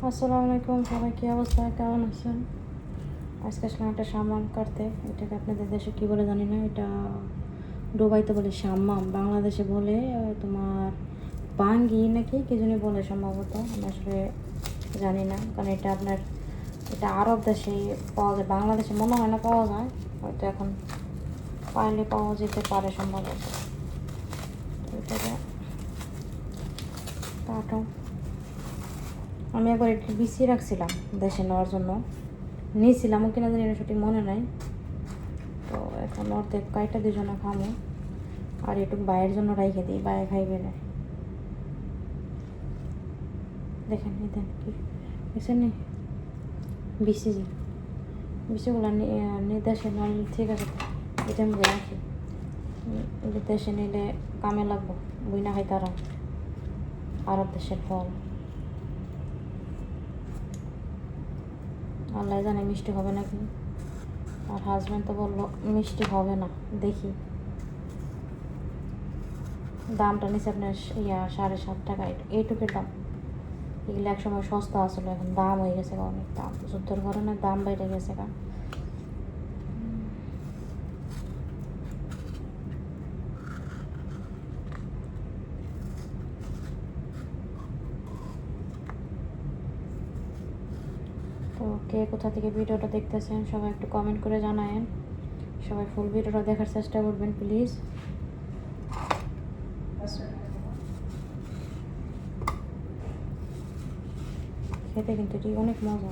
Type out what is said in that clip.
আসসালামু আলাইকুম, সবাই কী অবস্থা, কেমন আছেন? আজকে আসলাম একটা সাম্মাম কাটতে। এটাকে আপনাদের দেশে কী বলে জানি না। এটা দুবাইতে বলে সাম্মাম, বাংলাদেশে বলে তোমার বাঙ্গি নাকি কি জানি বলে সম্ভবত। আমি আসলে জানি না, কারণ এটা আরব দেশে পাওয়া যায়, বাংলাদেশে মনে হয় না পাওয়া যায়। হয়তো এখন পাইলে পাওয়া যেতে পারে সম্ভবত। এটাকে কাটো। আমি একবার একটু বিছিয়ে রাখছিলাম দেশে নেওয়ার জন্য, নিয়েছিলামও কিনা জানি না, সঠিক মনে নাই। তো এখন অর্ধেক কয়টা দুজনে খামো, আর একটু বাইরের জন্য রাইখে দিই, বাইরে খাইবে না। দেখেন কি দেখছেন নি বিসিগুলো দেশে নল ঠিক আছে। এটা আমি রাখি, দেশে নিলে কামে লাগবো, বই না খাই তারা আরব দেশের ফল। আল্লাহ জানে মিষ্টি হবে নাকি, আর হাজব্যান্ড তো বললো মিষ্টি হবে না। দেখি, দামটা নিচ্ছে আপনার 7.5 টাকা, এইটুকের দাম। এগুলো এক সময় সস্তা আসলে, এখন দাম হয়ে গেছে, অনেক দাম, যুদ্ধের কারণে দাম বেড়ে গেছে। তো কে কোথা থেকে ভিডিওটা দেখতেছেন সবাই একটু কমেন্ট করে জানায়েন। সবাই ফুল ভিডিওটা দেখার চেষ্টা করবেন প্লিজ। খেতে কিন্তু এটি অনেক মজা।